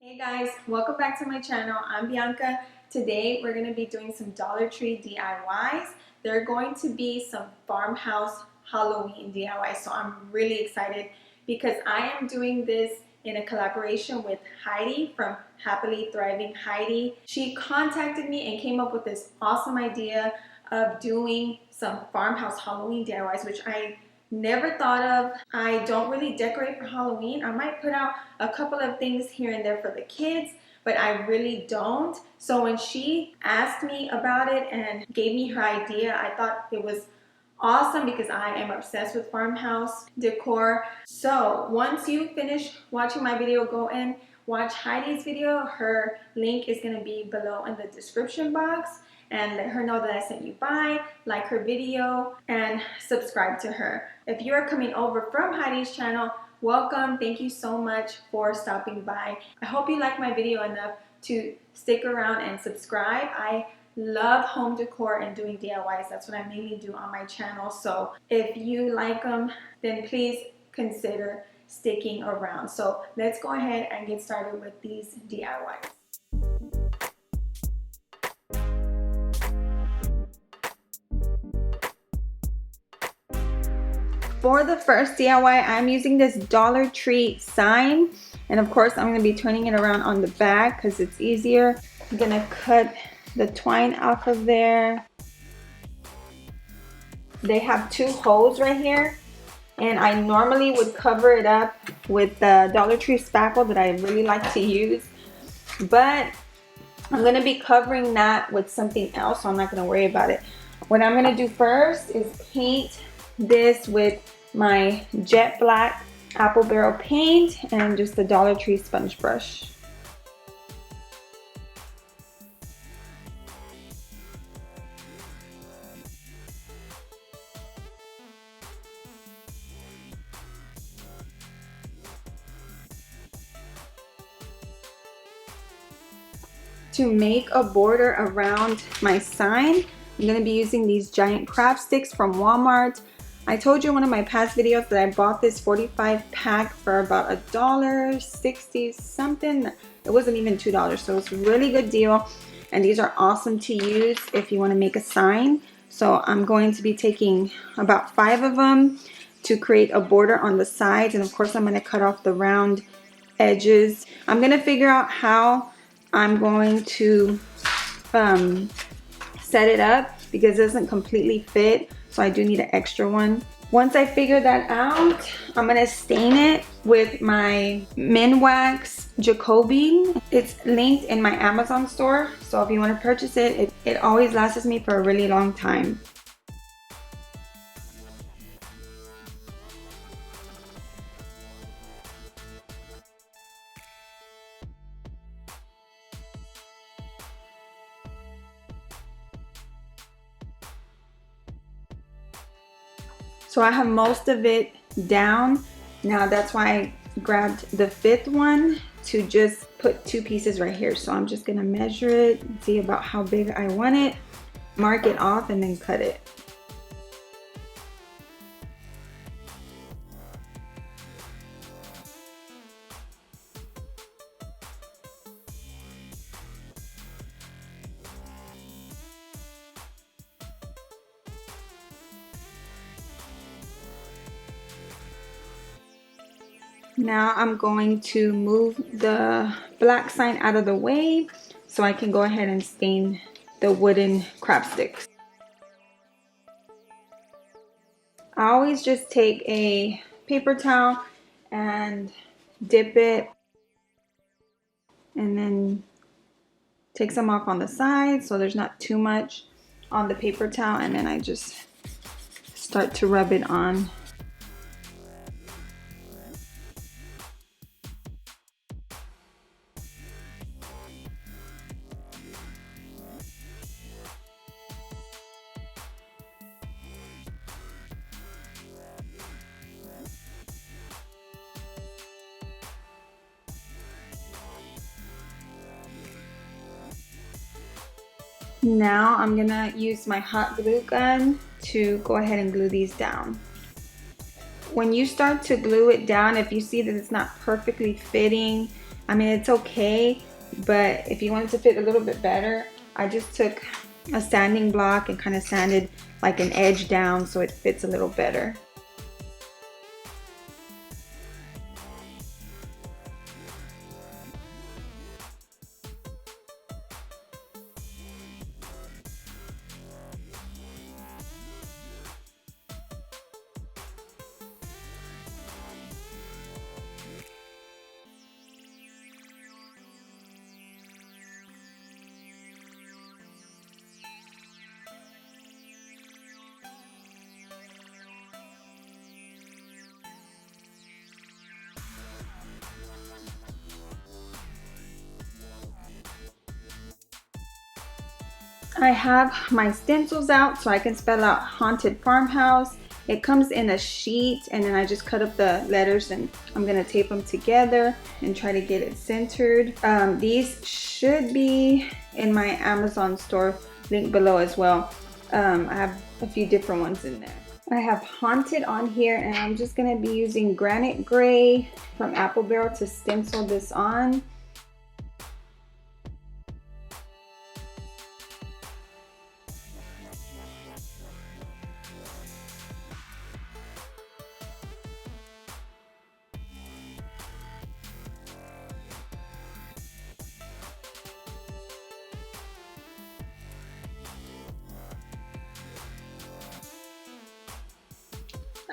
Hey guys, welcome back to my channel. I'm Bianca. Today we're going to be doing some Dollar Tree DIYs. They're going to be some Farmhouse Halloween DIYs, so I'm really excited because I am doing this in a collaboration with Heidi from Happily Thriving Heidi. She contacted me and came up with this awesome idea of doing some Farmhouse Halloween DIYs, which I never thought of. I don't really decorate for Halloween. I might put out a couple of things here and there for the kids, but I really don't. So when she asked me about it and gave me her idea, I thought it was awesome because I am obsessed with Farmhouse decor. So once you finish watching my video, go and watch Heidi's video. Her link is going to be below in the description box, and let her know that I sent you by, like her video, and subscribe to her. If you are coming over from Heidi's channel, welcome. Thank you so much for stopping by. I hope you like my video enough to stick around and subscribe. I love home decor and doing DIYs. That's what I mainly do on my channel. So if you like them, then please consider sticking around. So let's go ahead and get started with these DIYs. For the first DIY, I'm using this Dollar Tree sign, and of course I'm going to be turning it around on the back because it's easier. I'm going to cut the twine off of there. They have two holes right here, and I normally would cover it up with the Dollar Tree spackle that I really like to use, but I'm going to be covering that with something else, so I'm not going to worry about it. What I'm going to do first is paint this with my jet black apple barrel paint and just the Dollar Tree sponge brush. To make a border around my sign, I'm going to be using these giant craft sticks from Walmart. I told you in one of my past videos that I bought this 45 pack for about $1.60 something. It wasn't even $2, so it's a really good deal. And these are awesome to use if you want to make a sign. So I'm going to be taking about 5 of them to create a border on the sides. And of course I'm going to cut off the round edges. I'm going to figure out how I'm going to set it up because it doesn't completely fit, so I do need an extra one. Once I figure that out, I'm gonna stain it with my Minwax Jacoby. It's linked in my Amazon store, so if you want to purchase it, it always lasts me for a really long time. So I have most of it down. Now that's why I grabbed the 5th one to just put 2 pieces right here. So I'm just gonna measure it, see about how big I want it, mark it off, and then cut it. Now I'm going to move the black sign out of the way so I can go ahead and stain the wooden craft sticks. I always just take a paper towel and dip it and then take some off on the side so there's not too much on the paper towel, and then I just start to rub it on. Now I'm gonna use my hot glue gun to go ahead and glue these down. When you start to glue it down, if you see that it's not perfectly fitting, I mean, it's okay, but if you want it to fit a little bit better, I just took a sanding block and kind of sanded like an edge down so it fits a little better. I have my stencils out so I can spell out Haunted Farmhouse. It comes in a sheet, and then I just cut up the letters and I'm gonna tape them together and try to get it centered. These should be in my Amazon store, link below as well. I have a few different ones in there. I have Haunted on here, and I'm just gonna be using Granite Gray from Apple Barrel to stencil this on.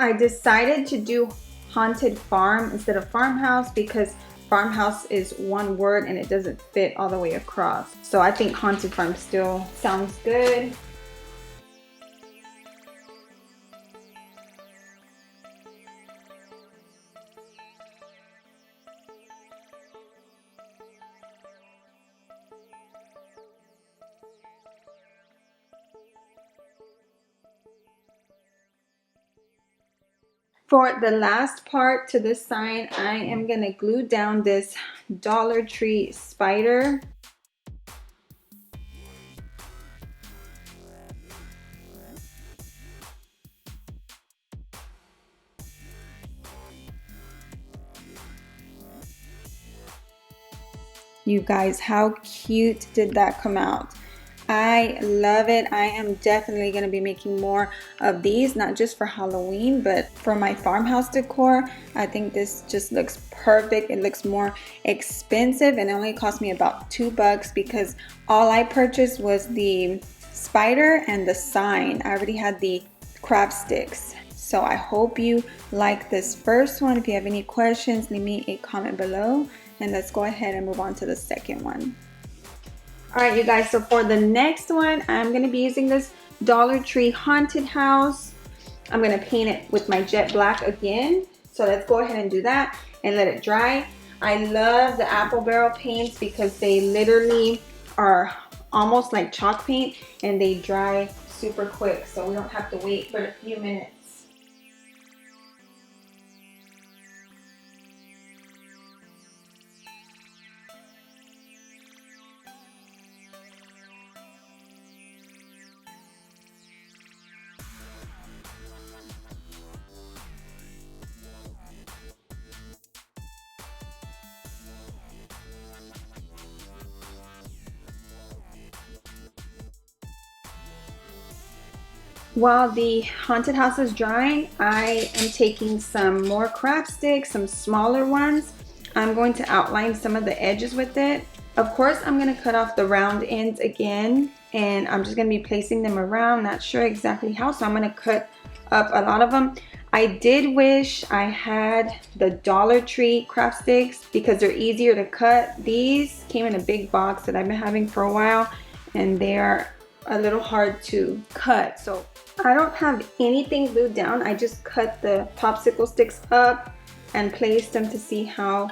I decided to do Haunted Farm instead of Farmhouse because Farmhouse is one word and it doesn't fit all the way across. So I think Haunted Farm still sounds good. For the last part to this sign, I am going to glue down this Dollar Tree spider. You guys, how cute did that come out? I love it. I am definitely going to be making more of these, not just for Halloween, but for my farmhouse decor. I think this just looks perfect. It looks more expensive and it only cost me about $2 because all I purchased was the spider and the sign. I already had the crab sticks. So I hope you like this first one. If you have any questions, leave me a comment below, and let's go ahead and move on to the second one. All right, you guys, so for the next one, I'm gonna be using this Dollar Tree Haunted House. I'm gonna paint it with my jet black again. So let's go ahead and do that and let it dry. I love the Apple Barrel paints because they literally are almost like chalk paint and they dry super quick, so we don't have to wait for a few minutes. While the haunted house is drying, I am taking some more craft sticks, some smaller ones. I'm going to outline some of the edges with it. Of course, I'm going to cut off the round ends again, and I'm just going to be placing them around. Not sure exactly how, so I'm going to cut up a lot of them. I did wish I had the Dollar Tree craft sticks because they're easier to cut. These came in a big box that I've been having for a while, and they are a little hard to cut. So I don't have anything glued down. I just cut the popsicle sticks up and placed them to see how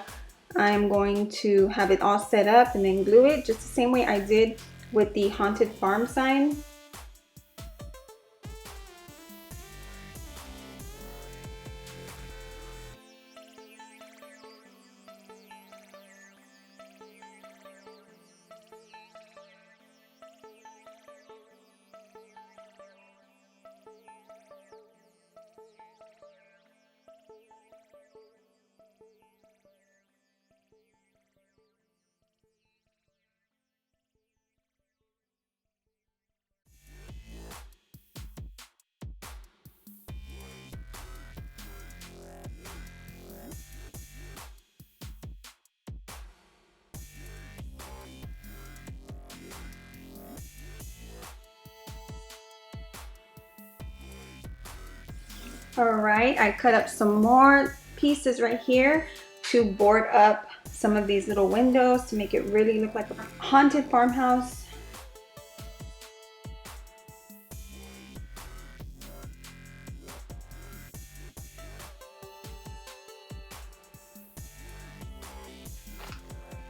I'm going to have it all set up, and then glue it just the same way I did with the haunted farm sign. Alright, I cut up some more pieces right here to board up some of these little windows to make it really look like a haunted farmhouse.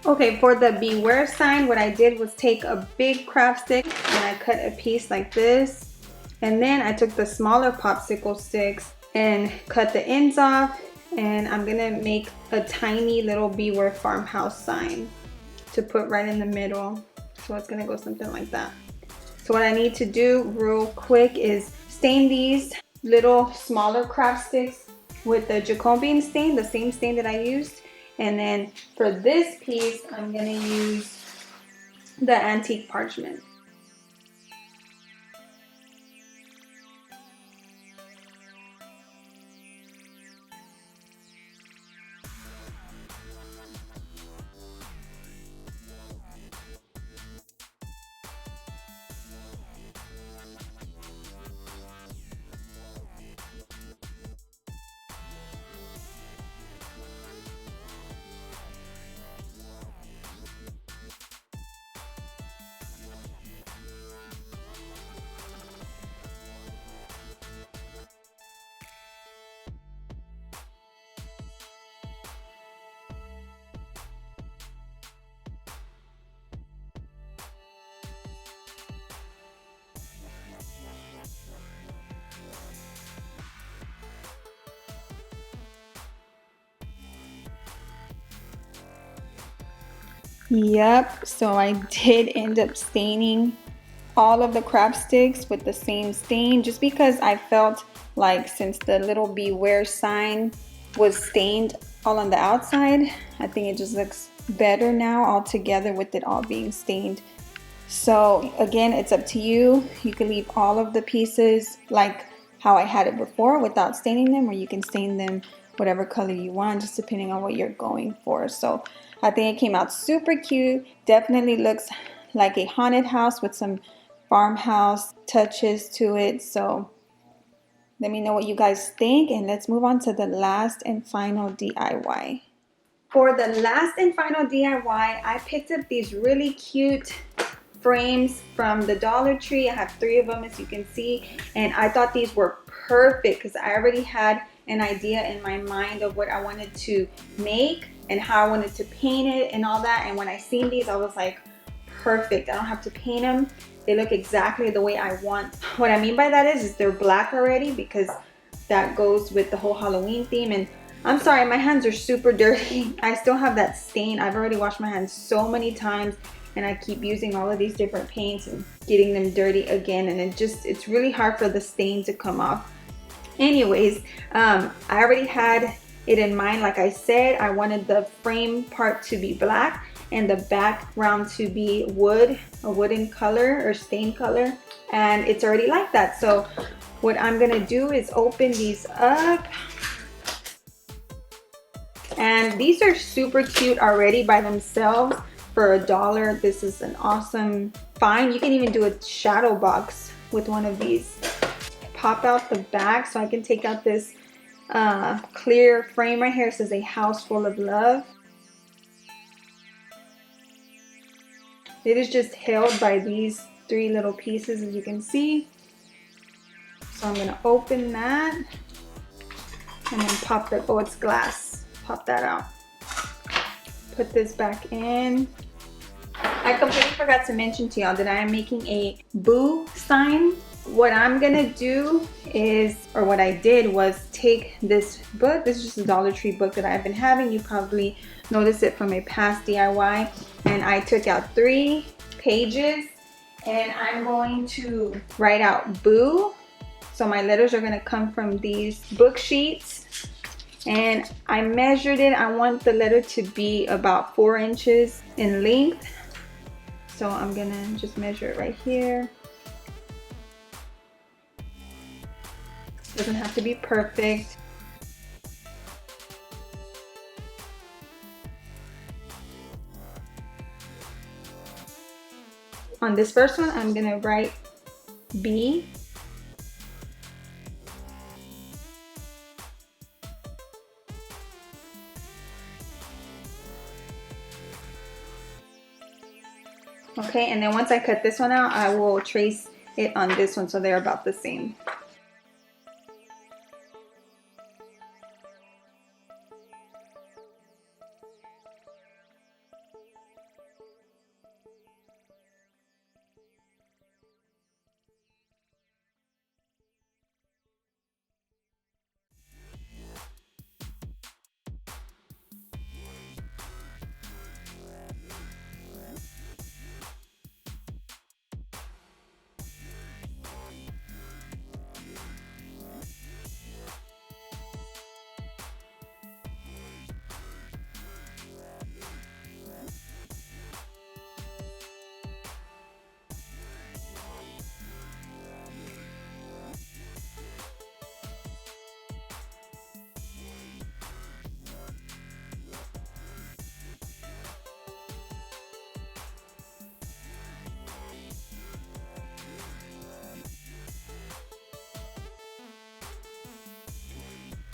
Okay, for the beware sign, what I did was take a big craft stick and I cut a piece like this. And then I took the smaller popsicle sticks and cut the ends off. And I'm gonna make a tiny little beware farmhouse sign to put right in the middle. So it's gonna go something like that. So what I need to do real quick is stain these little smaller craft sticks with the Jacobean stain, the same stain that I used. And then for this piece, I'm gonna use the antique parchment. Yep, so I did end up staining all of the craft sticks with the same stain just because I felt like since the little beware sign was stained all on the outside, I think it just looks better now all together with it all being stained. So again, it's up to you. You can leave all of the pieces like how I had it before without staining them, or you can stain them whatever color you want, just depending on what you're going for. So I think it came out super cute. Definitely looks like a haunted house with some farmhouse touches to it. So let me know what you guys think, and let's move on to the last and final DIY. For the last and final DIY, I picked up these really cute frames from the Dollar Tree. I have 3 of them, as you can see, and I thought these were perfect because I already had an idea in my mind of what I wanted to make and how I wanted to paint it and all that. And when I seen these, I was like, perfect. I don't have to paint them. They look exactly the way I want. What I mean by that is they're black already because that goes with the whole Halloween theme. And I'm sorry, my hands are super dirty. I still have that stain. I've already washed my hands so many times, and I keep using all of these different paints and getting them dirty again, and it's really hard for the stain to come off. Anyways, I already had it in mind. Like I said, I wanted the frame part to be black and the background to be wood, a wooden color or stain color, and it's already like that. So what I'm gonna do is open these up, and these are super cute already by themselves. For $1, this is an awesome find. You can even do a shadow box with one of these. Pop out the back so I can take out this clear frame right here. It says a house full of love. It is just held by these 3 little pieces, as you can see. So I'm gonna open that and then pop the, oh, it's glass. Pop that out. Put this back in. I completely forgot to mention to y'all that I am making a boo sign. What I'm gonna do is, or what I did was take this book. This is just a Dollar Tree book that I've been having. You probably noticed it from a past DIY. And I took out 3 pages and I'm going to write out boo. So my letters are gonna come from these book sheets. And I measured it. I want the letter to be about 4 inches in length. So I'm gonna just measure it right here. Doesn't have to be perfect. On this first one, I'm gonna write B. Okay, and then once I cut this one out, I will trace it on this one so they're about the same.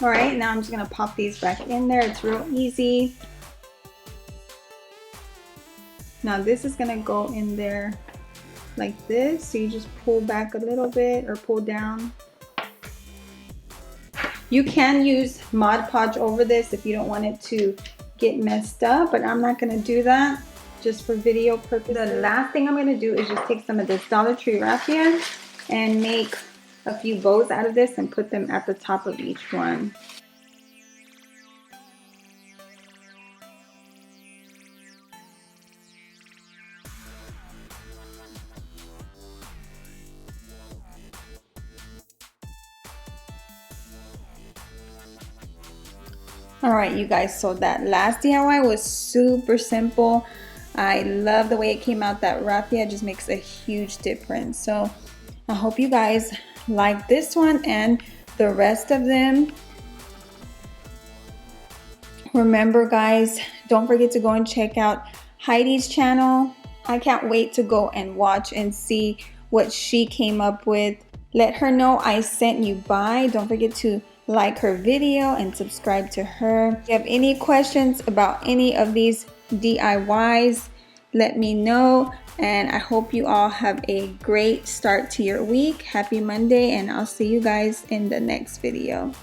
All right, now I'm just gonna pop these back in there. It's real easy. Now this is gonna go in there like this. So you just pull back a little bit or pull down. You can use Mod Podge over this if you don't want it to get messed up, but I'm not gonna do that just for video purposes. The last thing I'm gonna do is just take some of this Dollar Tree raffia and make a few bows out of this and put them at the top of each one. Alright you guys, so that last DIY was super simple. I love the way it came out. That raffia just makes a huge difference. So I hope you guys like this one and the rest of them. Remember guys, don't forget to go and check out Heidi's channel. I can't wait to go and watch and see what she came up with. Let her know I sent you by. Don't forget to like her video and subscribe to her. If you have any questions about any of these DIYs, let me know. And I hope you all have a great start to your week. Happy Monday, and I'll see you guys in the next video.